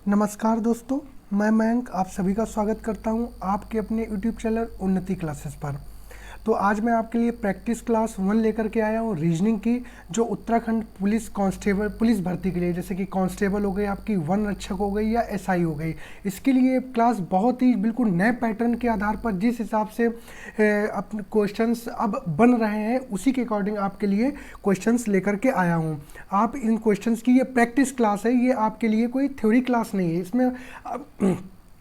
नमस्कार दोस्तों, मैं मयंक आप सभी का स्वागत करता हूं आपके अपने यूट्यूब चैनल उन्नति क्लासेस पर। तो आज मैं आपके लिए प्रैक्टिस क्लास 1 लेकर के आया हूं रीजनिंग की, जो उत्तराखंड पुलिस कांस्टेबल पुलिस भर्ती के लिए, जैसे कि कांस्टेबल हो गई, आपकी वन रक्षक हो गई या एसआई हो गई। इसके लिए क्लास बहुत ही बिल्कुल नए पैटर्न के आधार पर जिस हिसाब से अपने क्वेश्चंस अब बन रहे हैं उसी के अकॉर्डिंग आपके लिए क्वेश्चंस लेकर के आया हूं। आप इन क्वेश्चंस की ये प्रैक्टिस क्लास है, ये आपके लिए कोई थ्योरी क्लास नहीं है। इसमें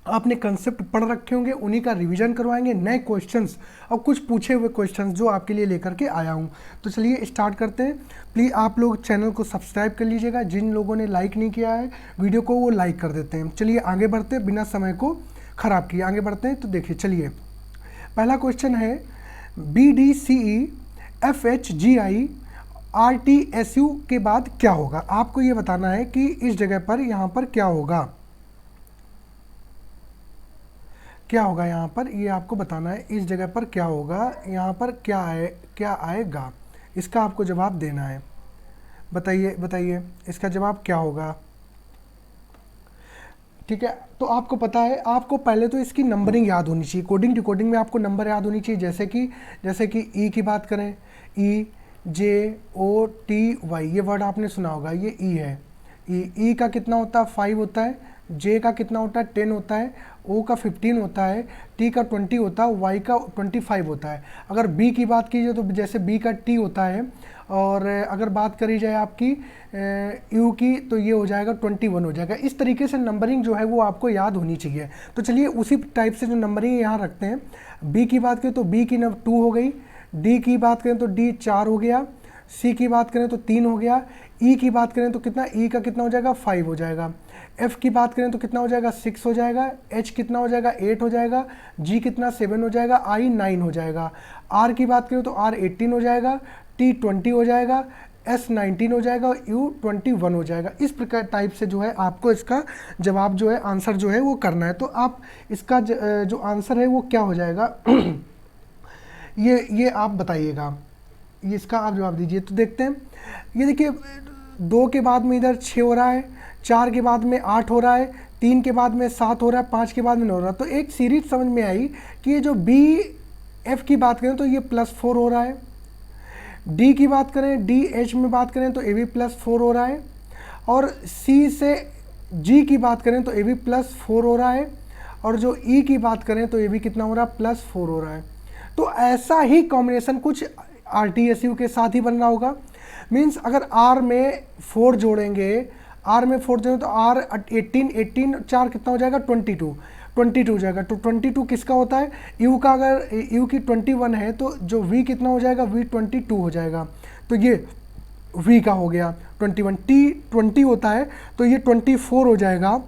आपने कंसेप्ट पढ़ रखे होंगे, उन्हीं का रिवीजन करवाएंगे, नए क्वेश्चंस और कुछ पूछे हुए क्वेश्चंस जो आपके लिए लेकर के आया हूं। तो चलिए स्टार्ट करते हैं। प्लीज़ आप लोग चैनल को सब्सक्राइब कर लीजिएगा, जिन लोगों ने लाइक नहीं किया है वीडियो को वो लाइक कर देते हैं। चलिए आगे बढ़ते हैं, बिना समय को ख़राब किए आगे बढ़ते हैं। तो देखिए, चलिए पहला क्वेश्चन है BDCE FHGI RTSU के बाद क्या होगा। आपको ये बताना है कि इस जगह पर यहाँ पर क्या होगा, क्या होगा यहाँ पर, ये आपको बताना है। इस जगह पर क्या होगा, यहाँ पर क्या आएगा, इसका आपको जवाब देना है। बताइए बताइए इसका जवाब क्या होगा। ठीक है, तो आपको पता है, आपको पहले तो इसकी नंबरिंग याद होनी चाहिए। कोडिंग डिकोडिंग में आपको नंबर याद होनी चाहिए। जैसे कि ई की बात करें, EJOTY, ये वर्ड आपने सुना होगा, ये ई है। ई का कितना होता है, 5 होता है। जे का कितना होता है, 10 होता है। ओ का 15 होता है। टी का 20 होता है। वाई का 25 होता है। अगर बी की बात कीजिए तो जैसे बी का टी होता है, और अगर बात करी जाए आपकी यू की, तो ये हो जाएगा 21 हो जाएगा। इस तरीके से नंबरिंग जो है वो आपको याद होनी चाहिए। तो चलिए उसी टाइप से जो नंबरिंग यहाँ रखते हैं। बी की बात करें तो बी की 2 हो गई। डी की बात करें तो डी 4 हो गया। सी की बात करें तो 3 हो गया। ई की बात करें तो कितना, ई का कितना हो जाएगा, 5 हो जाएगा। एफ की बात करें तो कितना हो जाएगा, 6 हो जाएगा। एच कितना हो जाएगा, 8 हो जाएगा। जी कितना, 7 हो जाएगा। आई 9 हो जाएगा। आर की बात करें तो आर 18 हो जाएगा। टी 20 हो जाएगा। एस 19 हो जाएगा। और यू 21 हो जाएगा। इस प्रकार टाइप से जो है आपको इसका जवाब जो है, आंसर जो है वो करना है। तो आप इसका जो आंसर है वो क्या हो जाएगा ये आप बताइएगा, ये इसका आप जवाब दीजिए। तो देखते हैं, ये देखिए 2 के बाद में इधर 6 हो रहा है, 4 के बाद में 8 हो रहा है, 3 के बाद में 7 हो रहा है, 5 के बाद में 9 हो रहा है। तो एक सीरीज समझ में आई कि ये जो BF की बात करें तो ये +4 हो रहा है। डी की बात करें, DH में बात करें तो ये भी +4 हो रहा है। और C से G की बात करें तो ये भी +4 हो रहा है। और जो E की बात करें तो ये भी कितना हो रहा है, +4 हो रहा है। तो ऐसा ही कॉम्बिनेशन कुछ RTSU के साथ ही बन रहा होगा। मीन्स अगर R में 4 जोड़ेंगे, R में 4 जोड़ेंगे तो R 18 4 कितना हो जाएगा, 22 हो जाएगा। तो 22 किसका होता है, U का। अगर U की 21 है तो जो V कितना हो जाएगा, V 22 हो जाएगा। तो ये V का हो गया 21। T 20 होता है तो ये 24 हो जाएगा।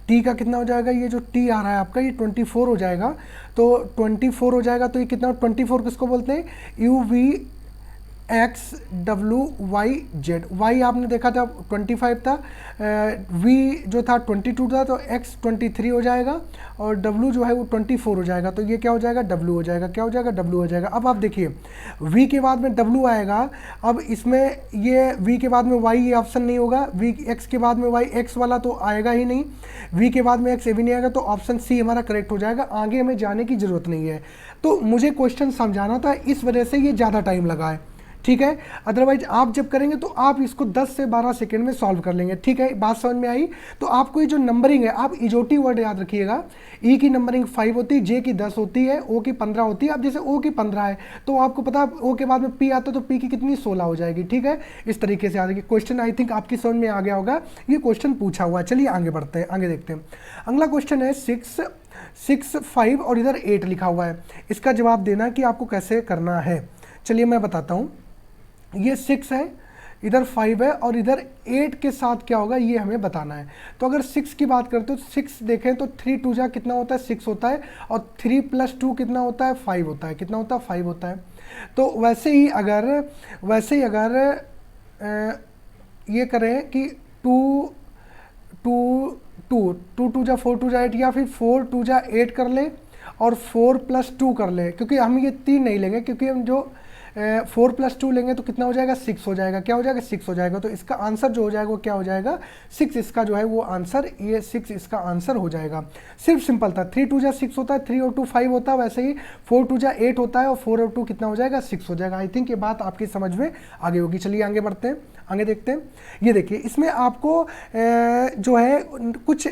टी का कितना हो जाएगा, ये जो टी आ रहा है आपका, ये 24 हो जाएगा। तो 24 हो जाएगा तो ये कितना, 24 किसको बोलते हैं, UVXWYZ। वाई आपने देखा था 25 था, वी जो था 22 था, तो एक्स 23 हो जाएगा। और डब्लू जो है वो 24 हो जाएगा। तो ये क्या हो जाएगा, डब्लू हो जाएगा। क्या हो जाएगा, डब्लू हो जाएगा। अब आप देखिए, वी के बाद में डब्लू आएगा। अब इसमें ये वी के बाद में वाई, ये ऑप्शन नहीं होगा। वी एक्स के बाद में वाई, एक्स वाला तो आएगा ही नहीं। वी के बाद में एक्स, ये भी नहीं आएगा। तो ऑप्शन सी हमारा करेक्ट हो जाएगा। आगे हमें जाने की ज़रूरत नहीं है। तो मुझे क्वेश्चन समझाना था, इस वजह से ये ज़्यादा टाइम लगा है। ठीक है, अदरवाइज आप जब करेंगे तो आप इसको 10 से 12 सेकंड में सॉल्व कर लेंगे। ठीक है, बात समझ में आई। तो आपको ये जो नंबरिंग है, आप इजोटी वर्ड याद रखिएगा। ई की नंबरिंग 5 होती है, जे की 10 होती है, ओ की 15 होती है। अब जैसे ओ की 15 है तो आपको पता है ओ के बाद में पी आता है, तो पी की कितनी, 16 हो जाएगी। ठीक है, इस तरीके से आ जाएगी। क्वेश्चन आई थिंक आपकी समझ में आ गया होगा, ये क्वेश्चन पूछा हुआ है। चलिए आगे बढ़ते हैं, आगे देखते हैं। अगला क्वेश्चन है 6, 5 और इधर 8 लिखा हुआ है। इसका जवाब देना कि आपको कैसे करना है। चलिए मैं बताता हूँ। ये 6 है, इधर 5 है, और इधर 8 के साथ क्या होगा ये हमें बताना है। तो अगर 6 की बात करते हो तो 6 देखें तो 3 2 जा कितना होता है, 6 होता है। और 3 + 2 कितना होता है, 5 होता है। कितना होता है, 5 होता है। तो वैसे ही अगर ये करें कि 2 2 2 2 2 जा 4 2 जा 8, या फिर 4 2 जा 8 कर ले और 4 + 2 कर ले, क्योंकि हम ये 3 नहीं लेंगे, क्योंकि हम जो 4 + 2 लेंगे तो कितना हो जाएगा, 6 हो जाएगा। क्या हो जाएगा, 6 हो जाएगा। तो इसका आंसर जो हो जाएगा वो क्या हो जाएगा, 6 इसका जो है वो आंसर, ये 6 इसका आंसर हो जाएगा। सिर्फ सिंपल था, 3 2 6 होता है, 3 और 2 5 होता है, वैसे ही 4 2 8 होता है और 4 और 2 कितना हो जाएगा, 6 हो जाएगा। आई थिंक ये बात आपकी समझ में आगे होगी। चलिए आगे बढ़ते हैं, आगे देखते हैं। ये देखिए इसमें आपको जो है कुछ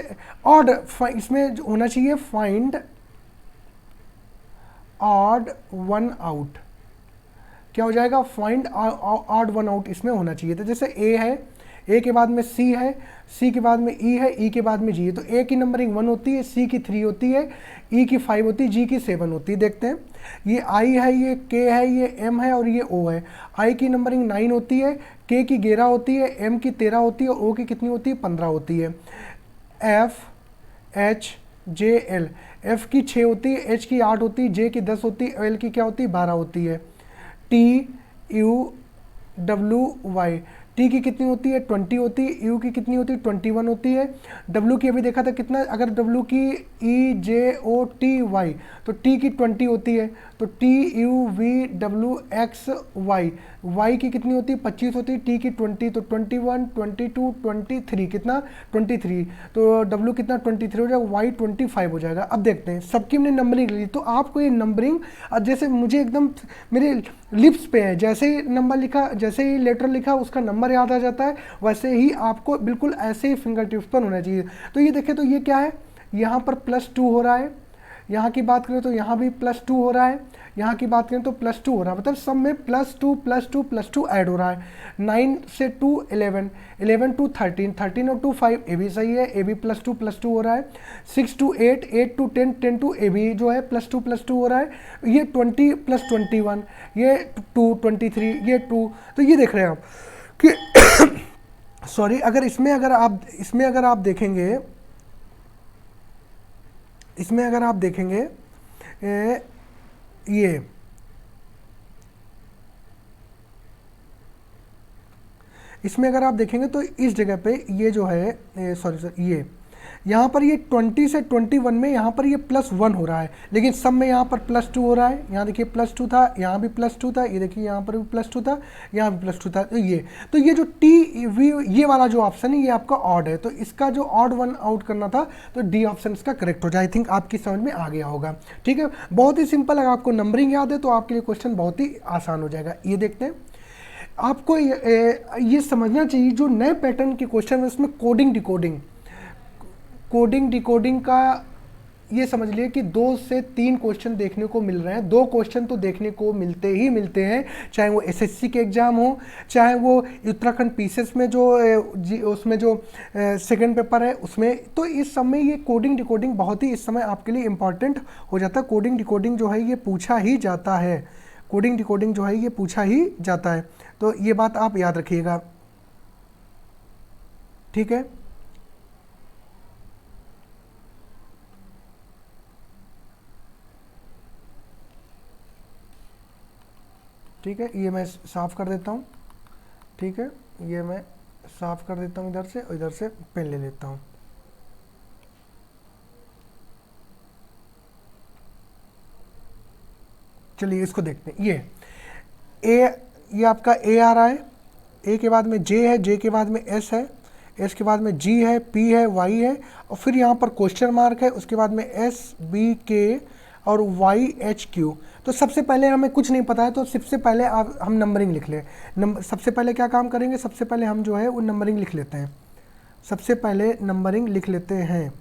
ऑड इसमें होना चाहिए, फाइंड ऑड वन आउट। क्या हो जाएगा, फाइंड ऑड वन आउट इसमें होना चाहिए। तो जैसे ए है, ए के बाद में सी है, सी के बाद में ई है, ई के बाद में जी है। तो ए की नंबरिंग 1 होती है, सी की 3 होती है, ई की 5 होती है, जी की 7 होती है। देखते हैं, ये आई है, ये के है, ये एम है और ये ओ है। आई की नंबरिंग 9 होती है, के की 11 होती है, एम की 13 होती है, ओ की कितनी होती है, 15 होती है। F H J L, F की 6 होती है, एच की 8 होती है, जे की 10 होती है, एल की क्या होती है, 12 होती है। T U W Y, T की कितनी होती है, 20 होती है, यू की कितनी होती है, 21 होती है। डब्ल्यू की अभी देखा था कितना, अगर डब्ल्यू की E J O T Y तो टी की 20 होती है, तो T U V W X Y, Y की कितनी होती है, 25 होती है, टी की 20, तो 21 22 23 कितना, 23, तो डब्ल्यू कितना 23 हो जाएगा, वाई 25 हो जाएगा। अब देखते हैं, सबकी हमने नंबरिंग ली, तो आपको ये नंबरिंग जैसे मुझे एकदम मेरे लिप्स पे है, जैसे ही नंबर लिखा, जैसे ही लेटर लिखा उसका नंबर याद आ जाता है, वैसे ही आपको बिल्कुल ऐसे ही फिंगर टिप्स पर होना चाहिए। तो ये देखें, तो ये क्या है, यहाँ पर +2 हो रहा है, यहाँ की बात करें तो यहाँ भी +2 हो रहा है, यहाँ की बात करें तो +2 हो रहा है, मतलब सब में +2 +2 +2 ऐड हो रहा है। 9 से 2 11, 11 to 13, 13 और 2 5, ए भी सही है, ए भी +2 +2 हो रहा है। 6 to 8, 8 to 10, 10 to ए भी जो है +2 +2 हो रहा है। ये 20 + 21, ये 2 23, ये 2, तो ये देख रहे हैं आप कि सॉरी, अगर इसमें अगर आप देखेंगे, इसमें अगर आप देखेंगे ये इसमें अगर आप देखेंगे तो इस जगह पे ये जो है सॉरी ये यहाँ पर ये 20 से 21 में यहाँ पर ये +1 हो रहा है, लेकिन सब में यहाँ पर +2 हो रहा है। यहाँ देखिए +2 था, यहाँ भी +2 था, ये देखिए यहाँ पर भी +2 था, यहाँ भी +2 था। तो ये जो टी वी ये वाला जो ऑप्शन है ये आपका ऑड है, तो इसका जो ऑड वन आउट करना था तो डी ऑप्शन इसका करेक्ट हो जाए। आई थिंक आपकी समझ में आ गया होगा। ठीक है, बहुत ही सिंपल। अगर आपको नंबरिंग याद है तो आपके लिए क्वेश्चन बहुत ही आसान हो जाएगा। ये देखते हैं, आपको ये समझना चाहिए जो नए पैटर्न के क्वेश्चन है उसमें कोडिंग डिकोडिंग का ये समझ लिए कि 2 से 3 क्वेश्चन देखने को मिल रहे हैं। 2 क्वेश्चन तो देखने को मिलते ही मिलते हैं, चाहे वो एसएससी के एग्ज़ाम हो, चाहे वो उत्तराखंड पीसीएस में जो उसमें जो सेकंड पेपर है उसमें। तो इस समय ये कोडिंग डिकोडिंग बहुत ही इस समय आपके लिए इम्पॉर्टेंट हो जाता है। कोडिंग डिकोडिंग जो है ये पूछा ही जाता है, कोडिंग डिकोडिंग जो है ये पूछा ही जाता है, तो ये बात आप याद रखिएगा। ठीक है, ठीक है, ये मैं साफ़ कर देता हूँ। ठीक है, ये मैं साफ़ कर देता हूँ इधर से, और इधर से पेन ले लेता हूँ। चलिए इसको देखते हैं। ये आपका ए आ रहा है, ए के बाद में जे है, जे के बाद में एस है, एस के बाद में जी है, पी है, वाई है, और फिर यहाँ पर क्वेश्चन मार्क है, उसके बाद में एस बी के और वाई एच क्यू। तो सबसे पहले हमें कुछ नहीं पता है, तो सबसे पहले हम नंबरिंग लिख लें। सबसे पहले क्या काम करेंगे, सबसे पहले हम जो है वो नंबरिंग लिख लेते हैं। सबसे पहले नंबरिंग लिख लेते हैं।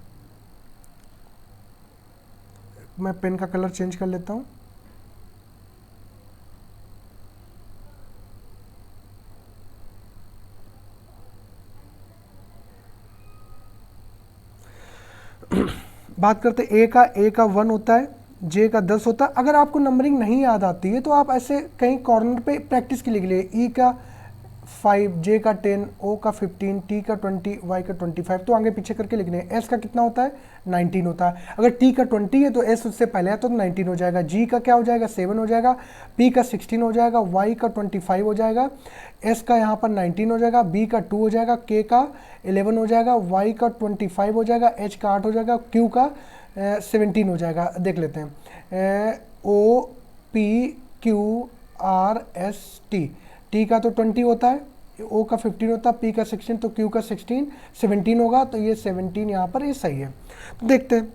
मैं पेन का कलर चेंज कर लेता हूँ। बात करते ए का 1 होता है, जे का 10 होता है। अगर आपको नंबरिंग नहीं याद आती है तो आप ऐसे कहीं कॉर्नर पे प्रैक्टिस के लिए ई का 5, जे का 10, ओ का 15, टी का 20, वाई का 25, तो आगे पीछे करके लिखने हैं। एस का कितना होता है, 19 होता है। अगर टी का 20 है तो एस उससे पहले है तो 19 हो जाएगा। जी का क्या हो जाएगा, 7 हो जाएगा। पी का 16 हो जाएगा, वाई का 25 हो जाएगा, एस का यहाँ पर 19 हो जाएगा, बी का 2 हो जाएगा, के का 11 हो जाएगा, वाई का 25 हो जाएगा, एच का 8 हो जाएगा, क्यू का 17 हो जाएगा। देख लेते हैं, O P Q RST, T का तो 20 होता है, O का 15 होता है, P का 16, तो Q का 16 17 होगा, तो ये 17 यहाँ पर ये सही है। तो देखते हैं,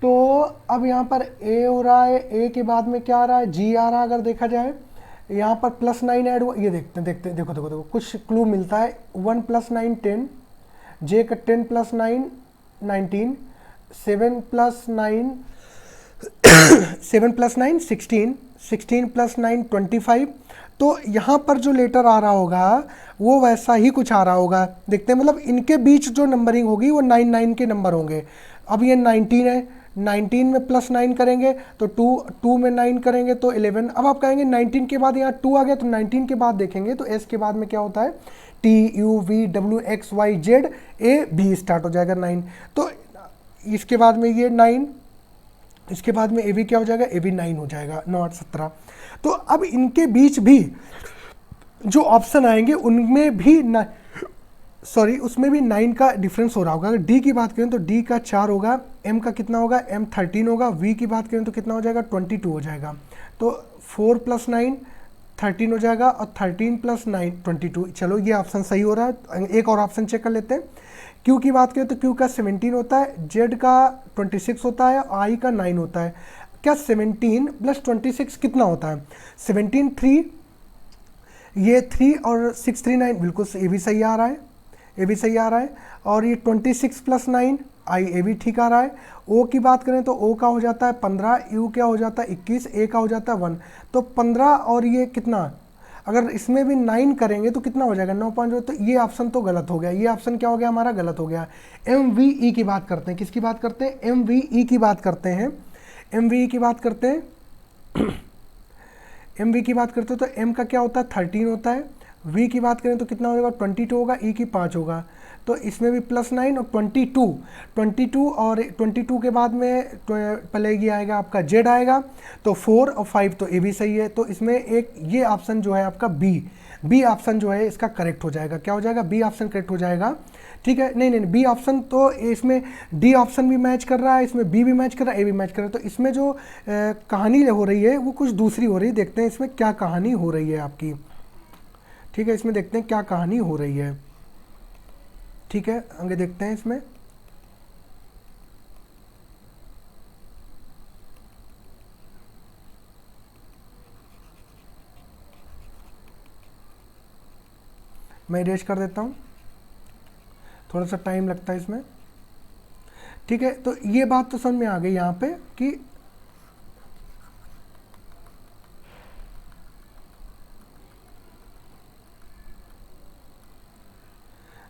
तो अब यहाँ पर A हो रहा है, A के बाद में क्या आ रहा है, G आ रहा है। अगर देखा जाए यहाँ पर +9 ऐड हुआ, ये देखते हैं, देखो कुछ क्लू मिलता है। 1 + 9 10, J का 10 + 9 19, 7 + 9 7 + 9 16, 16 + 9 25। तो यहाँ पर जो लेटर आ रहा होगा वो वैसा ही कुछ आ रहा होगा। देखते हैं, मतलब इनके बीच जो नंबरिंग होगी वो 9 9 के नंबर होंगे। अब ये 19 है, 19 में +9 करेंगे तो 2 में 9 करेंगे तो 11। अब आप कहेंगे 19 के बाद यहाँ 2 आ गया, तो 19 के बाद देखेंगे तो S के बाद में क्या होता है, TUVWXYZAB स्टार्ट हो जाएगा 9। तो इसके बाद में ये 9, इसके बाद में AB क्या हो जाएगा, AB 9 हो जाएगा, 9 8 17। तो अब इनके बीच भी जो ऑप्शन आएंगे उनमें भी उसमें भी 9 का डिफरेंस हो रहा होगा। अगर D की बात करें तो D का 4 होगा, M का कितना होगा, M 13 होगा, V की बात करें तो कितना हो जाएगा, 22 हो जाएगा। तो 4 + 9 13 हो जाएगा, और 13 + 9 22। चलो ये ऑप्शन सही हो रहा है। एक और ऑप्शन चेक कर लेते हैं। Q की बात करें तो Q का 17 होता है, Z का 26 होता है, I का 9 होता है। क्या 17 + 26 कितना होता है, 17 3, ये 3 और 6 3 9, बिल्कुल ये भी सही आ रहा है, ये भी सही आ रहा है। और ये 26 + 9 I, ये भी ठीक आ रहा है। O की बात करें तो O का हो जाता है 15, U क्या हो जाता है 21, A का हो जाता है 1। तो 15 और ये कितना, अगर इसमें भी 9 करेंगे तो कितना हो जाएगा, 9 5। तो ये ऑप्शन तो गलत हो गया, ये ऑप्शन क्या हो गया हमारा, गलत हो गया। MVE की बात करते हैं, किसकी बात करते हैं, MVE की बात करते हैं, MVE की बात करते हैं। MV की बात करते हैं तो M का क्या होता है, 13 होता है। V की बात करें तो कितना होगा, 22 होगा, E की 5 होगा। तो इसमें भी +9 और 22 और 22 के बाद में तो पहले ये आएगा आपका Z आएगा, तो 4 और 5, तो ये भी सही है। तो इसमें एक ये ऑप्शन जो है आपका बी ऑप्शन जो है इसका करेक्ट हो जाएगा। क्या हो जाएगा, बी ऑप्शन करेक्ट हो जाएगा। ठीक है, नहीं बी ऑप्शन तो इसमें डी ऑप्शन भी मैच कर रहा है, इसमें बी भी मैच कर रहा है, ए भी मैच कर रहा है। तो इसमें जो कहानी हो रही है वो कुछ दूसरी हो रही है। देखते हैं इसमें क्या कहानी हो रही है आपकी। ठीक है, इसमें देखते हैं क्या कहानी हो रही है। ठीक है, आगे देखते हैं इसमें। मैं इरेज कर देता हूँ, थोड़ा सा टाइम लगता है इसमें। ठीक है, तो ये बात तो समझ में आ गई यहाँ पे कि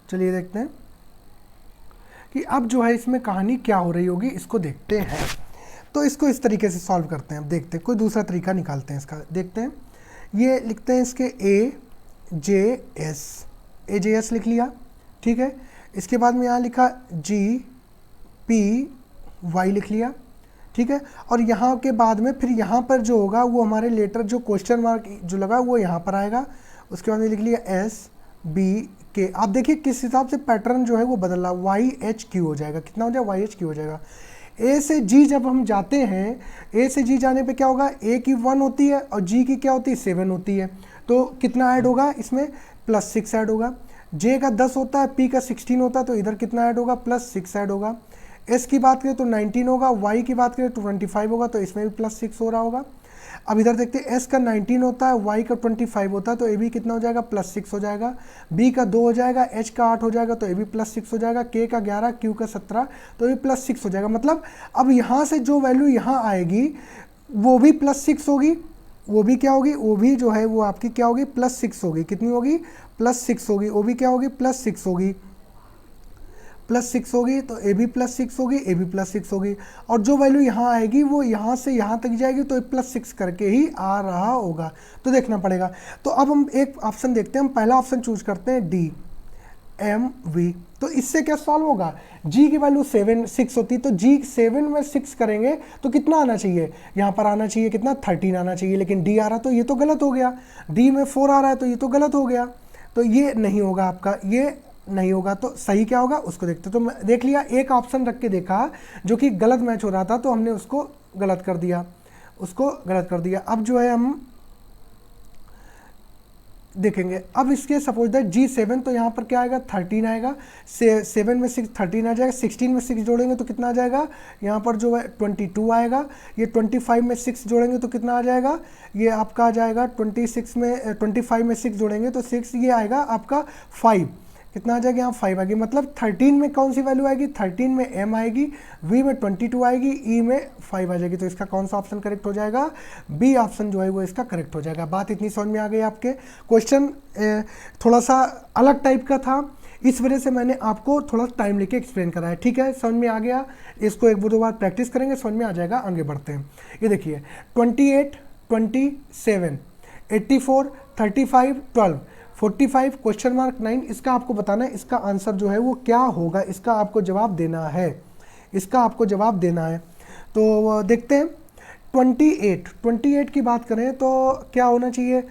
चलिए देखते हैं कि अब जो है इसमें कहानी क्या हो रही होगी, इसको देखते हैं। तो इसको इस तरीके से सॉल्व करते हैं। अब देखते हैं, कोई दूसरा तरीका निकालते हैं इसका। देखते हैं, ये लिखते हैं इसके AJS लिख लिया। ठीक है, इसके बाद में यहाँ लिखा GPY लिख लिया। ठीक है, और यहाँ के बाद में फिर यहाँ पर जो होगा वो हमारे लेटर जो क्वेश्चन मार्क जो लगा वो यहाँ पर आएगा। उसके बाद में लिख लिया SBK। आप देखिए किस हिसाब से पैटर्न जो है वो बदल रहा, YHQ हो जाएगा। कितना हो जाएगा, YHQ हो जाएगा। A से G जब हम जाते हैं, A से G जाने पे क्या होगा, A की 1 होती है और G की क्या होती है, 7 होती है। तो कितना ऐड होगा इसमें, +6 ऐड होगा। J का 10 होता है, P का 16 होता है, तो इधर कितना ऐड होगा, +6 ऐड होगा। S की बात करें तो 19 होगा, Y की बात करें तो 25 होगा, तो इसमें भी +6 हो रहा होगा। अब इधर देखते हैं, S का 19 होता है, Y का 25 होता है, तो ये भी कितना हो जाएगा, +6 हो जाएगा। B का 2 हो जाएगा, H का 8 हो जाएगा, तो ये भी +6 हो जाएगा। K का 11, Q का 17, तो ये +6 हो जाएगा। मतलब अब यहाँ से जो वैल्यू यहाँ आएगी वो भी +6 होगी, वो भी क्या होगी, वो भी जो है वो आपकी क्या होगी, +6 होगी। कितनी होगी, +6 होगी। वो भी क्या होगी, +6 होगी, +6 होगी। तो ए भी +6 होगी, ए भी +6 होगी। और जो वैल्यू यहाँ आएगी वो यहाँ से यहाँ तक जाएगी, तो +6 करके ही आ रहा होगा। तो देखना पड़ेगा। तो अब हम एक ऑप्शन देखते हैं। हम पहला ऑप्शन चूज करते हैं DMV। तो इससे क्या सॉल्व होगा, G की वैल्यू 6 होती है, तो G 7 में 6 करेंगे तो कितना आना चाहिए, यहाँ पर आना चाहिए कितना, 13 आना चाहिए। लेकिन D आ रहा, तो ये तो गलत हो गया। D में 4 आ रहा है, तो ये तो गलत हो गया। तो ये नहीं होगा आपका, ये नहीं होगा। तो सही क्या होगा उसको देखते। तो देख लिया, एक ऑप्शन रख के देखा जो कि गलत मैच हो रहा था, तो हमने उसको गलत कर दिया, उसको गलत कर दिया। अब जो है हम देखेंगे। अब इसके सपोज दैट G7, तो यहाँ पर क्या आएगा 13 आएगा, 7 में 6 13 आ जाएगा, 16 में 6 जोड़ेंगे तो कितना आ जाएगा, यहाँ पर जो है 22 आएगा, ये 25 में 6 जोड़ेंगे तो कितना आ जाएगा, ये आपका आ जाएगा 25 में 6 जोड़ेंगे तो 6, ये आएगा आपका 5, कितना आ जाएगा यहाँ 5 आएगी। मतलब 13 में कौन सी वैल्यू आएगी, 13 में m आएगी, v में 22 आएगी, e में 5 आ जाएगी। तो इसका कौन सा ऑप्शन करेक्ट हो जाएगा, बी ऑप्शन जो है वो इसका करेक्ट हो जाएगा। बात इतनी समझ में आ गई आपके। क्वेश्चन थोड़ा सा अलग टाइप का था, इस वजह से मैंने आपको थोड़ा टाइम लेके एक्सप्लेन कराया, ठीक है, समझ में आ गया। इसको एक दो बार प्रैक्टिस करेंगे, समझ में आ जाएगा। आगे बढ़ते हैं। ये देखिए 28 27 84 35 12 45 क्वेश्चन मार्क 9, इसका आपको बताना है इसका आंसर जो है वो क्या होगा, इसका आपको जवाब देना है, इसका आपको जवाब देना है। तो देखते हैं 28 की बात करें तो क्या होना चाहिए,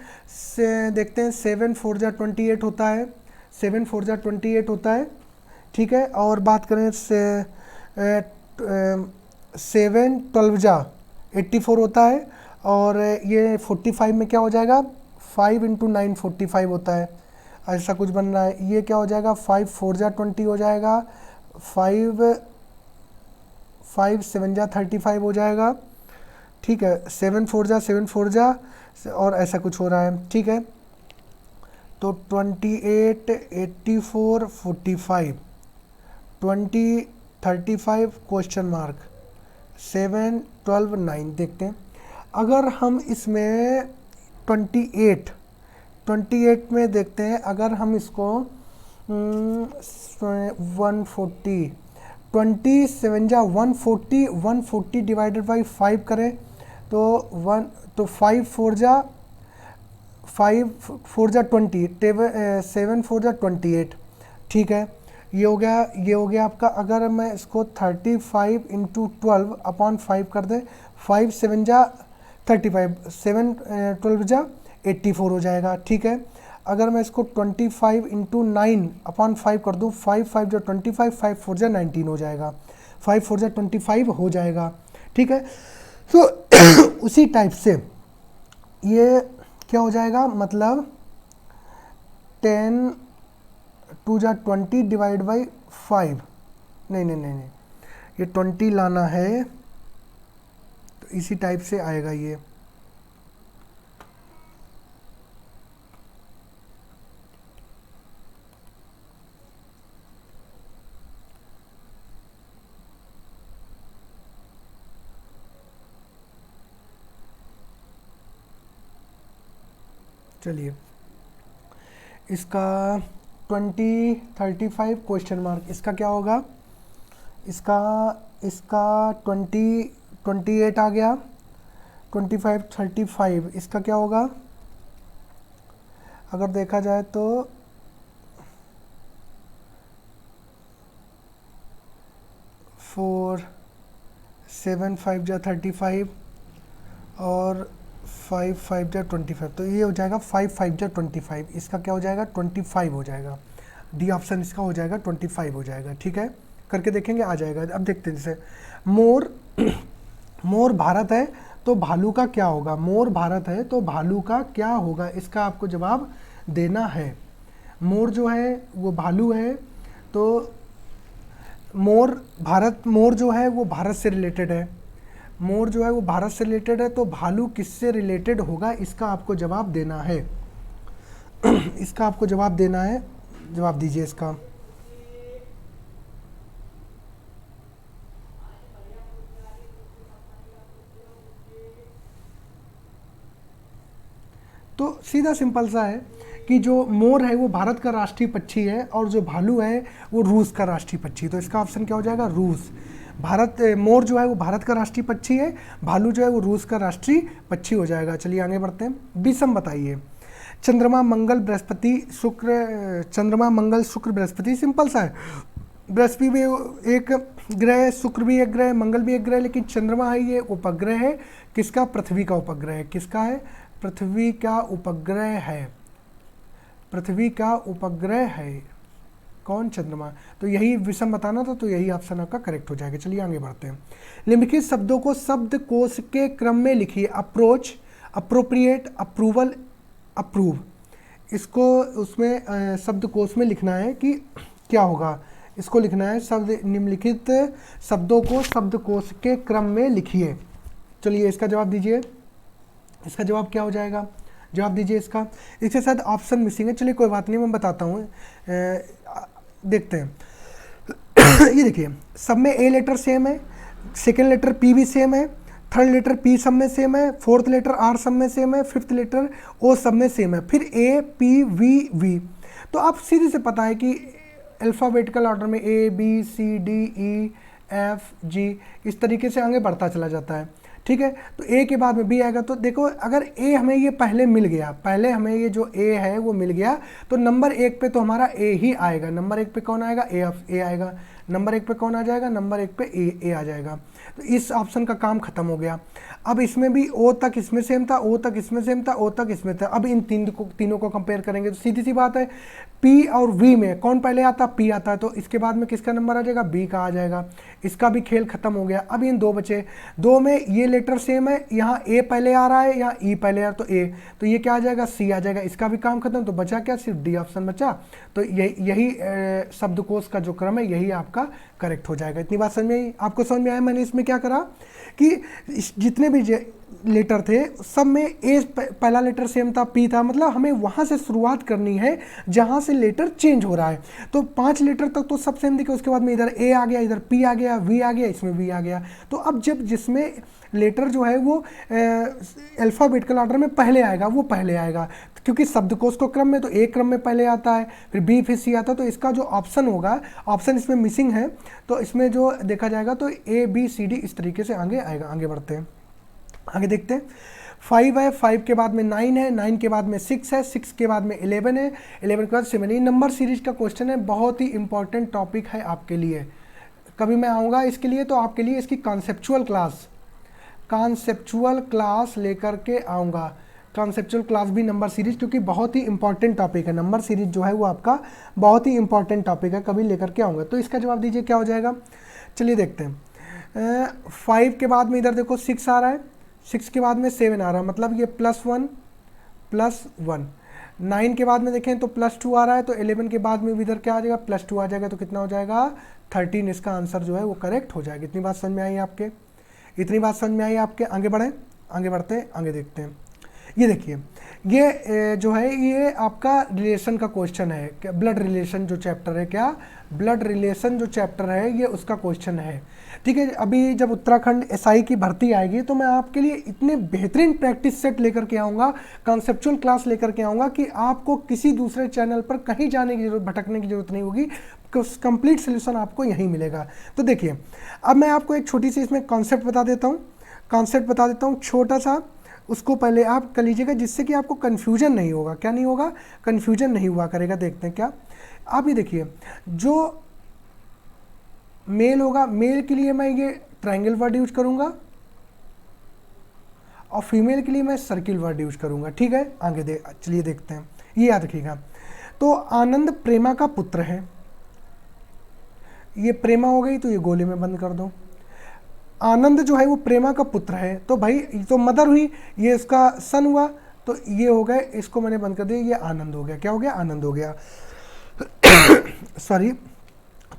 देखते हैं 7 4 जा 28 होता है, 7 4 जा 28 होता है, ठीक है। और बात करें 7 12 जा 84 होता है, और ये 45 में क्या हो जाएगा, 5 × 9 45 होता है, ऐसा कुछ बन रहा है। ये क्या हो जाएगा, 5 4 जा 20 हो जाएगा, 5 7 जा 35 हो जाएगा, ठीक है, 7 4 जा और ऐसा कुछ हो रहा है, ठीक है। तो 28 84 45 20 35 क्वेश्चन मार्क 7 12 9। देखते हैं अगर हम इसमें 28 में देखते हैं, अगर हम इसको 140 27 जा 140 डिवाइडेड बाई 5 करें तो 5 4 जा 20 7 4 जा 28, ठीक है। ये हो गया आपका। अगर मैं इसको 35 × 12 अपॉन 5 कर दें, 5 7 जा 35, 7 12 जा 84 हो जाएगा, ठीक है। अगर मैं इसको 25 × 9 अपॉन 5 कर दूँ, 5 5 जा 25, 5 4 जा 19 हो जाएगा, 5 4 जा 25 हो जाएगा, ठीक है। तो उसी टाइप से ये क्या हो जाएगा, मतलब 10 2 जा 20 डिवाइड बाई 5, नहीं, ये 20 लाना है, तो इसी टाइप से आएगा ये। चलिए इसका 20 35 क्वेश्चन मार्क, इसका क्या होगा, इसका 28 आ गया, 25 35, इसका क्या होगा, अगर देखा जाए तो 4 7 5 जा 35 और 5 5 जा 25, तो ये हो जाएगा 5 5 जा 25, इसका क्या हो जाएगा 25 हो जाएगा। डी ऑप्शन इसका हो जाएगा 25 हो जाएगा, ठीक है। करके देखेंगे आ जाएगा। अब देखते हैं जैसे मोर भारत है तो भालू का क्या होगा, मोर भारत है तो भालू का क्या होगा, इसका आपको जवाब देना है। मोर जो है वो भालू है, तो मोर जो है वो भारत से रिलेटेड है, मोर जो है वो भारत से रिलेटेड है, तो भालू किससे रिलेटेड होगा, इसका आपको जवाब देना है। इसका आपको जवाब देना है, जवाब दीजिए इसका। तो सीधा सिंपल सा है कि जो मोर है वो भारत का राष्ट्रीय पक्षी है और जो भालू है वो रूस का राष्ट्रीय पक्षी, तो इसका ऑप्शन क्या हो जाएगा, रूस। मोर जो है वो भारत का राष्ट्रीय पक्षी है, भालू जो है वो रूस का राष्ट्रीय पक्षी हो जाएगा। चलिए आगे बढ़ते हैं। विषम बताइए। चंद्रमा मंगल शुक्र बृहस्पति, सिंपल सा है। बृहस्पति भी एक ग्रह, शुक्र भी एक ग्रह, मंगल भी एक ग्रह, लेकिन चंद्रमा है ये उपग्रह है किसका, पृथ्वी का उपग्रह है। किसका है, पृथ्वी का उपग्रह है, पृथ्वी का उपग्रह है कौन, चंद्रमा। तो यही विषम बताना था, तो यही ऑप्शन आपका करेक्ट हो जाएगा। चलिए आगे बढ़ते हैं। निम्नलिखित शब्दों को शब्दकोश के क्रम में लिखिए। Approach, appropriate, approval, approve. इसको उसमें शब्दकोश में लिखना है कि क्या होगा। इसको लिखना है शब्द निम्नलिखित शब्दों को शब्दकोश के क्रम में लिखिए। चलिए इसका जवाब दीजिए। इसका जवाब क्या हो जाएगा, जवाब दीजिए इसका। इसके साथ ऑप्शन मिसिंग है, चलिए कोई बात नहीं, मैं बताता हूँ। देखते हैं। ये देखिए, सब में ए लेटर सेम है, सेकेंड लेटर पी भी सेम है, थर्ड लेटर पी सब में सेम है, फोर्थ लेटर आर सब में सेम है, फिफ्थ लेटर ओ सब में सेम है, फिर ए पी वी वी। तो आप सीधे से पता है कि अल्फ़ाबेटिकल ऑर्डर में A B C D E F G इस तरीके से आगे बढ़ता चला जाता है, ठीक है। तो ए के बाद में बी आएगा। तो देखो अगर ए हमें ये पहले मिल गया, पहले हमें ये जो ए है वो मिल गया, तो नंबर 1 पे तो हमारा ए ही आएगा। नंबर 1 पे कौन आएगा, ए आएगा। नंबर 1 पे कौन आ जाएगा, नंबर 1 पे ए आ जाएगा। तो इस ऑप्शन का काम खत्म हो गया। अब इसमें भी ओ तक इसमें सेम था, ओ तक इसमें सेम था, ओ तक इसमें था। अब इन तीनों को कंपेयर करेंगे तो सीधी सी बात है, पी और वी में कौन पहले आता, पी आता है, तो इसके बाद में किसका नंबर आ जाएगा, बी का आ जाएगा। इसका भी खेल खत्म हो गया। अब इन दो बचे, दो में ये लेटर सेम है, यहाँ ए पहले आ रहा है, यहाँ ई पहले आ रहा है, तो ए, तो ये क्या आ जाएगा, सी आ जाएगा। इसका भी काम खत्म। तो बचा क्या, सिर्फ डी ऑप्शन बचा। तो यही शब्दकोश का जो क्रम है यही आपका करेक्ट हो जाएगा। इतनी बात समझ में आई, आपको समझ में आया। मैंने इसमें क्या करा कि जितने भी लेटर थे सब में ए पहला लेटर सेम था, पी था, मतलब हमें वहाँ से शुरुआत करनी है जहाँ से लेटर चेंज हो रहा है। तो 5 लेटर तक तो सब सेम दिखे, उसके बाद में इधर ए आ गया, इधर पी आ गया, वी आ गया, इसमें वी आ गया। तो अब जब जिसमें लेटर जो है वो अल्फ़ाबेटिकल ऑर्डर में पहले आएगा वो पहले आएगा, क्योंकि शब्दकोश को क्रम में तो ए क्रम में पहले आता है, फिर बी फिर सी आता है। तो इसका जो ऑप्शन होगा, ऑप्शन इसमें मिसिंग है, तो इसमें जो देखा जाएगा तो ए बी सी डी इस तरीके से आगे आएगा। आगे बढ़ते हैं, आगे देखते हैं। 5 है, 5 के बाद में 9 है, 9 के बाद में 6 है, 6 के बाद में 11 है, 11 के बाद 7 है। नंबर सीरीज का क्वेश्चन है, बहुत ही इंपॉर्टेंट टॉपिक है आपके लिए। कभी मैं आऊँगा इसके लिए तो आपके लिए इसकी कॉन्सेप्चुअल क्लास लेकर के आऊँगा। कॉन्सेप्चुअल क्लास भी नंबर सीरीज, क्योंकि बहुत ही इंपॉर्टेंट टॉपिक है। नंबर सीरीज जो है वो आपका बहुत ही इंपॉर्टेंट टॉपिक है, कभी लेकर के आऊँगा। तो इसका जवाब दीजिए क्या हो जाएगा। चलिए देखते हैं। 5 के बाद में इधर देखो 6 आ रहा है, 6 के बाद में 7 आ रहा है, मतलब ये +1 +1। 9 के बाद में देखें तो +2 आ रहा है, तो 11 के बाद में इधर क्या आ जाएगा, +2 आ जाएगा। तो कितना हो जाएगा, 13। इसका आंसर जो है वो करेक्ट हो जाएगा। इतनी बात समझ में आई आपके, इतनी बात समझ में आई आपके। आगे बढ़ें, आगे बढ़ते हैं, आगे देखते हैं। ये देखिए, ये जो है ये आपका रिलेशन का क्वेश्चन है, क्या ब्लड रिलेशन जो चैप्टर है, क्या ब्लड रिलेशन जो चैप्टर है ये उसका क्वेश्चन है, ठीक है। अभी जब उत्तराखंड एसआई की भर्ती आएगी तो मैं आपके लिए इतने बेहतरीन प्रैक्टिस सेट लेकर के आऊँगा, कॉन्सेप्चुअल क्लास लेकर के आऊँगा कि आपको किसी दूसरे चैनल पर कहीं जाने की जरूरत, भटकने की जरूरत नहीं होगी। कंप्लीट सोल्यूशन आपको यहीं मिलेगा। तो देखिए, अब मैं आपको एक छोटी सी इसमें कॉन्सेप्ट बता देता हूँ, छोटा सा। उसको पहले आप कर लीजिएगा, जिससे कि आपको कन्फ्यूजन नहीं होगा। क्या नहीं होगा, कन्फ्यूजन नहीं हुआ करेगा। देखते हैं क्या। आप ये देखिए, जो मेल होगा, मेल के लिए मैं ये ट्रायंगल वर्ड यूज करूंगा और फीमेल के लिए मैं सर्किल वर्ड यूज करूंगा, ठीक है। आगे चलिए देखते हैं, ये याद रखिएगा। तो आनंद प्रेमा का पुत्र है, ये प्रेमा हो गई तो ये गोले में बंद कर दो। आनंद जो है वो प्रेमा का पुत्र है, तो भाई तो मदर हुई, ये इसका सन हुआ, तो ये हो गए, इसको मैंने बंद कर दिया, ये आनंद हो गया। क्या हो गया, आनंद हो गया। सॉरी।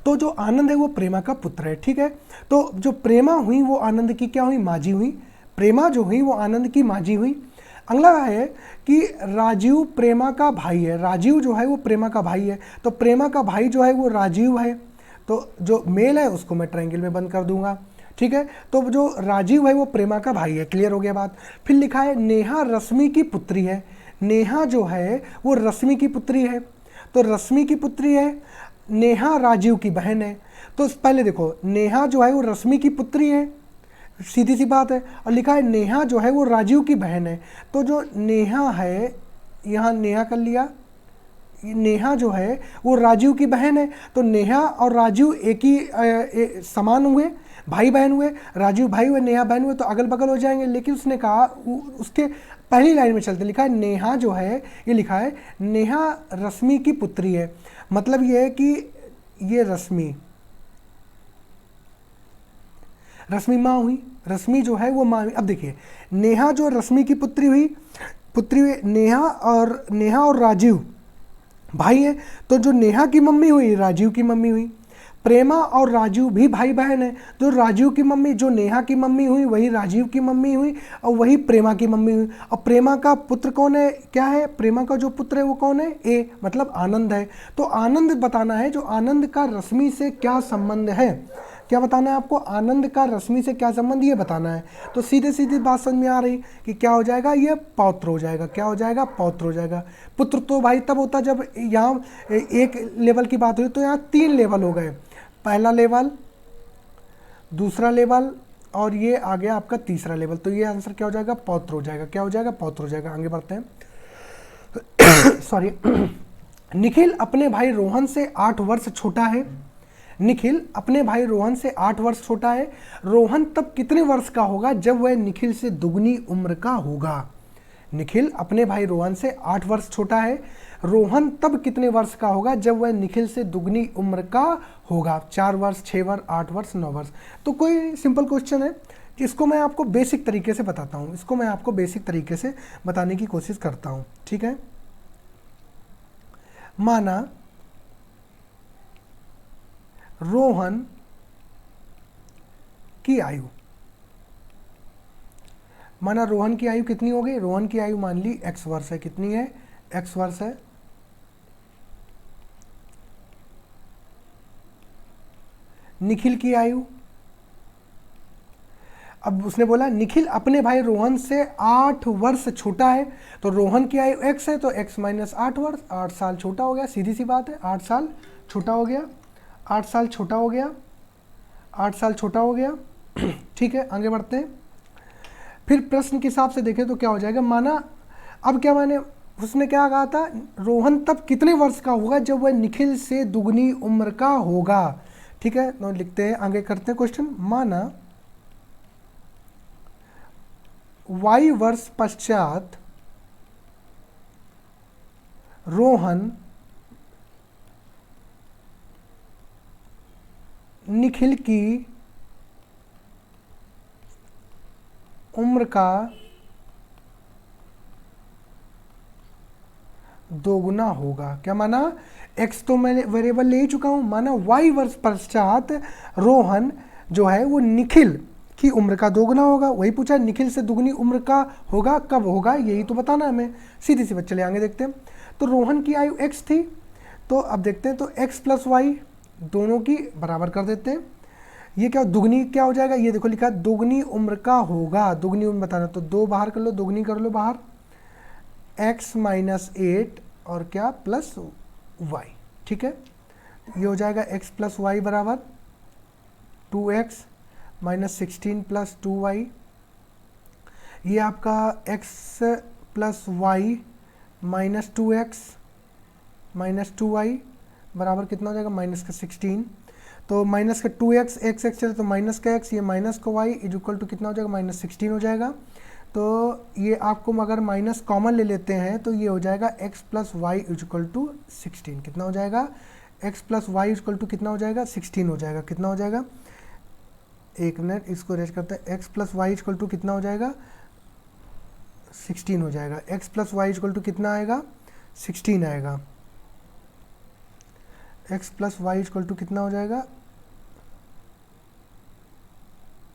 तो जो आनंद है वो प्रेमा का पुत्र है, ठीक है। तो जो प्रेमा हुई वो आनंद की क्या हुई, माजी हुई। प्रेमा जो हुई वो आनंद की माजी हुई। अगला है कि राजीव प्रेमा का भाई है, राजीव जो है वो प्रेमा का भाई है, तो प्रेमा का भाई जो है वो राजीव है। तो जो मेल है उसको मैं ट्रायंगल में बंद कर दूंगा, ठीक है। तो जो राजीव है वो प्रेमा का भाई है, क्लियर हो गया बात। फिर लिखा है नेहा रश्मि की पुत्री है, नेहा जो है वो रश्मि की पुत्री है, तो रश्मि की पुत्री है। नेहा राजीव की बहन है, तो पहले देखो नेहा जो है वो रश्मि की पुत्री है, सीधी सी बात है। और लिखा है नेहा जो है वो राजीव की बहन है, तो जो नेहा है, यहाँ नेहा कर लिया, नेहा जो है वो राजीव की बहन है, तो नेहा और राजीव एक ही समान हुए, भाई बहन हुए। राजीव भाई हुए, नेहा बहन हुए, तो अगल बगल हो जाएंगे। लेकिन उसने कहा, उसके पहली लाइन में चलते लिखा है नेहा जो है, ये लिखा है नेहा रश्मि की पुत्री है, मतलब ये है कि ये रश्मि माँ हुई, रश्मि जो है वो माँ हुई। अब देखिए, नेहा जो रश्मि की पुत्री हुई, पुत्री नेहा और राजीव भाई हैं, तो जो नेहा की मम्मी हुई राजीव की मम्मी हुई। प्रेमा और राजीव भी भाई बहन है, जो राजीव की मम्मी जो नेहा की मम्मी हुई वही राजीव की मम्मी हुई और वही प्रेमा की मम्मी हुई। और प्रेमा का पुत्र कौन है, क्या है, प्रेमा का जो पुत्र है वो कौन है, ए मतलब आनंद है। तो आनंद बताना है, जो आनंद का रश्मि से क्या संबंध है, क्या बताना है आपको, आनंद का रश्मि से क्या संबंध ये बताना है। तो सीधे सीधी बात समझ में आ रही कि क्या हो जाएगा, ये पौत्र हो जाएगा। क्या हो जाएगा, पौत्र हो जाएगा। पुत्र तो भाई तब होता जब यहाँ एक लेवल की बात हुई, तो यहाँ 3 लेवल हो गए, पहला लेवल, दूसरा लेवल और ये आ गया आपका तीसरा लेवल। तो ये आंसर क्या हो जाएगा, पौत्र हो जाएगा। क्या हो जाएगा, पौत्र हो जाएगा। आगे बढ़ते हैं। सॉरी। निखिल अपने भाई रोहन से 8 वर्ष छोटा है। निखिल अपने भाई रोहन से 8 वर्ष छोटा है। रोहन तब कितने वर्ष का होगा जब वह निखिल से दुगनी उम्र का होगा। निखिल अपने भाई रोहन से 8 वर्ष छोटा है। रोहन तब कितने वर्ष का होगा जब वह निखिल से दुगनी उम्र का होगा। 4 वर्ष, 6 वर्ष, 8 वर्ष, 9 वर्ष। तो कोई सिंपल क्वेश्चन है, इसको मैं आपको बेसिक तरीके से बताता हूँ, इसको मैं आपको बेसिक तरीके से बताने की कोशिश करता हूँ, ठीक है। माना रोहन की आयु, माना रोहन की आयु कितनी हो गई, रोहन की आयु मान ली x वर्ष है। कितनी है, x वर्ष है। निखिल की आयु, अब उसने बोला निखिल अपने भाई रोहन से 8 वर्ष छोटा है, तो रोहन की आयु x है, तो x माइनस 8 वर्ष, 8 साल छोटा हो गया। सीधी सी बात है, 8 साल छोटा हो गया, 8 साल छोटा हो गया, 8 साल छोटा हो गया। ठीक है, आगे बढ़ते हैं। फिर प्रश्न के हिसाब से देखें तो क्या हो जाएगा, माना अब क्या माने उसने क्या कहा था, रोहन तब कितने वर्ष का होगा जब वह निखिल से दुगनी उम्र का होगा। ठीक है, तो लिखते हैं, आगे करते हैं क्वेश्चन। माना y वर्ष पश्चात रोहन निखिल की उम्र का दोगुना होगा। क्या माना, x तो मैं वेरिएबल ले ही चुका हूं, माना y वर्ष पश्चात रोहन जो है वो निखिल की उम्र का दोगुना होगा। वही पूछा, निखिल से दुगनी उम्र का होगा, कब होगा, यही तो बताना है हमें। सीधी सी बात, चले आगे देखते हैं। तो रोहन की आयु x थी, तो अब देखते हैं, तो x प्लस वाई दोनों की बराबर कर देते हैं। ये क्या दुगनी क्या हो जाएगा, ये देखो लिखा है दुगनी उम्र का होगा, दुगनी उम्र बताना, तो 2 बाहर कर लो, दुगनी कर लो बाहर, x माइनस 8 और क्या प्लस y। ठीक है, ये हो जाएगा x प्लस वाई बराबर 2x माइनस 16 प्लस 2y। ये आपका x plus y minus 2x minus 2y बराबर कितना हो जाएगा, माइनस का 16। तो माइनस का 2x, x चले तो माइनस का x, ये माइनस का y इज इक्वल टू कितना हो जाएगा, माइनस 16 हो जाएगा। तो ये आपको अगर माइनस कॉमन ले लेते हैं तो ये हो जाएगा x plus y is equal to 16। कितना हो जाएगा, x plus y is equal to कितना हो जाएगा, 16 हो जाएगा। कितना हो जाएगा, एक मिनट इसको रेज करते हैं, x plus y is equal to कितना हो जाएगा, 16 हो जाएगा। x plus y is equal to कितना आएगा, 16 आएगा। x plus y is equal to कितना हो जाएगा,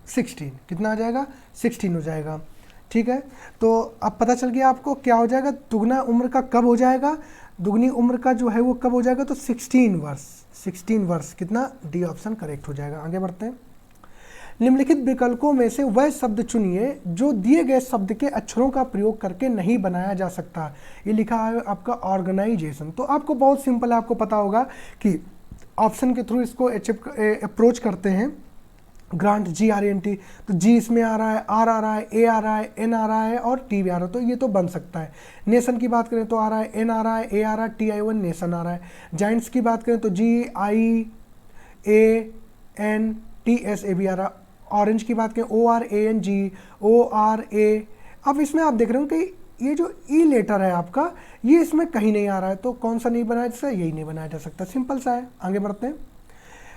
16। कितना आ जाएगा, 16 हो जाएगा। ठीक है, तो अब पता चल गया आपको क्या हो जाएगा, दुगना उम्र का कब हो जाएगा, दुगनी उम्र का जो है वो कब हो जाएगा, तो 16 वर्ष। 16 वर्ष कितना, डी ऑप्शन करेक्ट हो जाएगा। आगे बढ़ते हैं। निम्नलिखित विकल्पों में से वह शब्द चुनिए जो दिए गए शब्द के अक्षरों का प्रयोग करके नहीं बनाया जा सकता। ये लिखा है आपका ऑर्गेनाइजेशन। तो आपको बहुत सिंपल है, आपको पता होगा कि ऑप्शन के थ्रू इसको अप्रोच करते हैं। ग्रांट GRANT, तो जी इसमें आ रहा है, आर आ रहा है, ए आ रहा है, एन आ रहा है और टी भी आ रहा है, तो ये तो बन सकता है। नेशन की बात करें तो आ रहा है, एन आ रहा है, ए आ रहा है, TION नेशन आ रहा है। जाइंट्स की बात करें तो GIANTS भी आ रहा है। ऑरेंज की बात करें ORANG, ORA। अब इसमें आप देख रहे हो कि ये जो ई लेटर है आपका, ये इसमें कहीं नहीं आ रहा है, तो कौन सा नहीं बनाया जा सकता, यही नहीं बनाया जा सकता। सिंपल सा है। आगे बढ़ते हैं।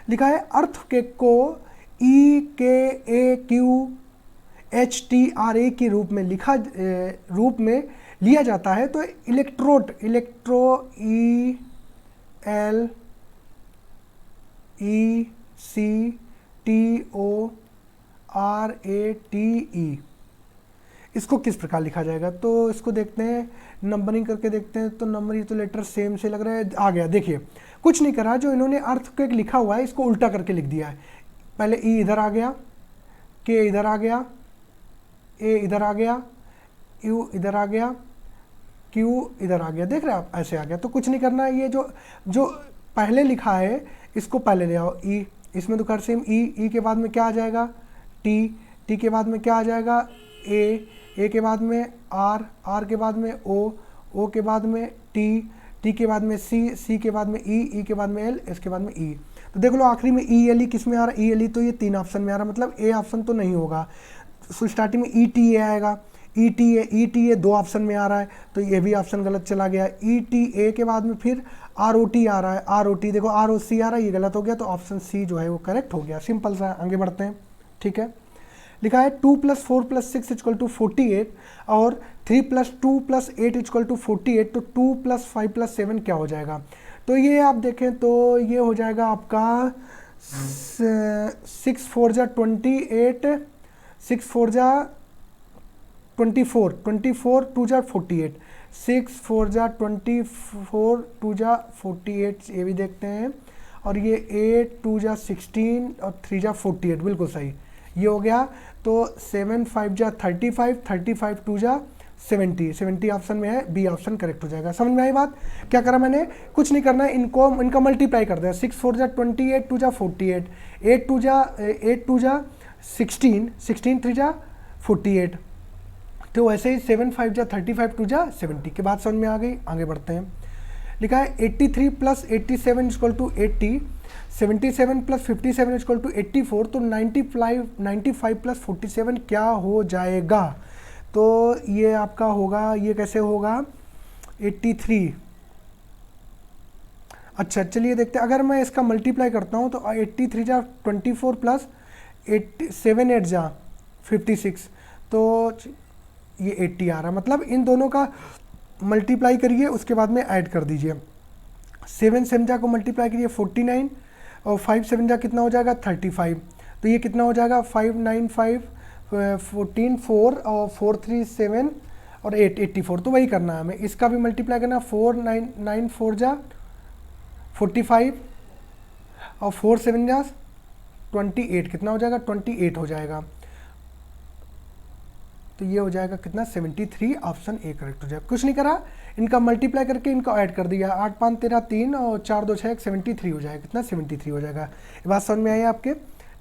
लिखा है अर्थ के को EKAQHTRA के रूप में लिया जाता है तो इलेक्ट्रोड, ELECTRATE, इसको किस प्रकार लिखा जाएगा? तो इसको देखते हैं, नंबरिंग करके देखते हैं। तो नंबर, ये तो लेटर सेम से लग रहा है। आ गया, देखिए कुछ नहीं करा, जो इन्होंने अर्थक्वेक लिखा हुआ है इसको उल्टा करके लिख दिया है। पहले ई इधर आ गया, के इधर आ गया, ए इधर आ गया, यू इधर आ गया, क्यू इधर आ गया। देख रहे हैं आप, ऐसे आ गया। तो कुछ नहीं करना है, ये जो पहले लिखा है इसको पहले ले आओ। ई, इसमें तो कर सेम, ई के बाद में क्या आ जाएगा? टी के बाद में क्या आ जाएगा? ए के बाद में आर के बाद में ओ के बाद में टी के बाद में सी के बाद में ई के बाद में एल, इसके बाद में ई। तो देख लो आखिरी में ELE किस में आ रहा है? ELE तो ये 3 ऑप्शन में आ रहा है, मतलब ए ऑप्शन तो नहीं होगा। तो स्टार्टिंग में ETA आएगा, ETA 2 ऑप्शन में आ रहा है, तो ये भी ऑप्शन गलत चला गया। ETA के बाद में फिर ROT आ रहा है, ROT देखो ROC आ रहा है, ये गलत हो गया, तो ऑप्शन सी जो है वो करेक्ट हो गया। सिंपल सा, आगे बढ़ते हैं। ठीक है, लिखा है 2 + 4 + 6 = 48 और 3 + 2 + 8 = 48। तो 2 + 5 + 7 क्या हो जाएगा? तो ये आप देखें तो ये हो जाएगा आपका 6 4 जा 28, 6 4 जा 24, 24 2 जा 48, 6 4 जा 24 2 जा 48, ये भी देखते हैं। और ये 8 2 जा 16 और 3 जा 48, बिल्कुल सही, ये हो गया। तो 7 5 जा 35, 35 2 जा 70, 70 ऑप्शन में है, बी ऑप्शन करेक्ट हो जाएगा। समझ में आई बात? क्या करा मैंने? कुछ नहीं करना है, इनका मल्टीप्लाई कर दिया। 6 4 जा 28, 2 जा 48, 8 2 जा 16, 16 3 जा 48। तो वैसे ही 7 5 जा 35, 2 जा 70 के बाद समझ में आ गई। आगे बढ़ते हैं। लिखा है 83 + 87 = 80, 77 + 57 = 84। तो 95 + 47 क्या हो जाएगा? तो ये आपका होगा, ये कैसे होगा? 83। अच्छा चलिए देखते हैं, अगर मैं इसका मल्टीप्लाई करता हूँ तो 83 जा 24 + 7 8 जा 56, तो ये 80 आ रहा है। मतलब इन दोनों का मल्टीप्लाई करिए, उसके बाद में ऐड कर दीजिए। 7 7 जा को मल्टीप्लाई करिए 49 और 5 7 जा कितना हो जाएगा? 35। तो ये कितना हो जाएगा? 5 9 5 14 4 और 4 3 7 और 8 84। तो वही करना है हमें, इसका भी मल्टीप्लाई करना। 4 9 9 4 जा 45 और 4 7 जा 28, कितना हो जाएगा? 28 हो जाएगा। तो ये हो जाएगा कितना? 73, ऑप्शन ए करेक्ट हो जाएगा। कुछ नहीं करा, इनका मल्टीप्लाई करके इनको ऐड कर दिया। 8 5 13 3 और 4 2 6 73 हो जाएगा। कितना? 73 हो जाएगा। ये बात समझ में आई आपके?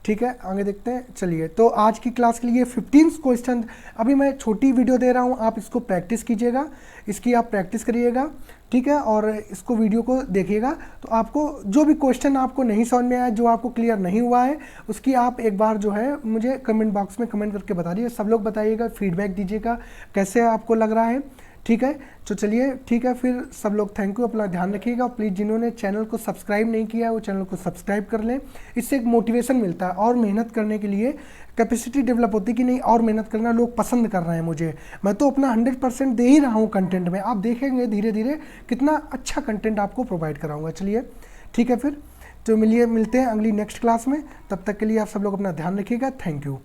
ठीक है, आगे देखते हैं। चलिए, तो आज की क्लास के लिए 15 क्वेश्चन अभी मैं छोटी वीडियो दे रहा हूँ, आप इसको प्रैक्टिस कीजिएगा, इसकी आप प्रैक्टिस करिएगा। ठीक है, और इसको वीडियो को देखिएगा तो आपको जो भी क्वेश्चन आपको नहीं समझ में आया, जो आपको क्लियर नहीं हुआ है, उसकी आप एक बार जो है मुझे कमेंट बॉक्स में कमेंट करके बता दीजिए। सब लोग बताइएगा, फीडबैक दीजिएगा कैसे आपको लग रहा है। ठीक है, तो चलिए ठीक है, फिर सब लोग थैंक यू, अपना ध्यान रखिएगा। प्लीज़ जिन्होंने चैनल को सब्सक्राइब नहीं किया है वो चैनल को सब्सक्राइब कर लें, इससे एक मोटिवेशन मिलता है और मेहनत करने के लिए कैपेसिटी डेवलप होती है कि नहीं और मेहनत करना, लोग पसंद कर रहे हैं मुझे। मैं तो अपना 100% दे ही रहा हूँ कंटेंट में, आप देखेंगे धीरे धीरे कितना अच्छा कंटेंट आपको प्रोवाइड कराऊँगा। चलिए ठीक है, फिर तो मिलते हैं अगली नेक्स्ट क्लास में। तब तक के लिए आप सब लोग अपना ध्यान रखिएगा। Thank you.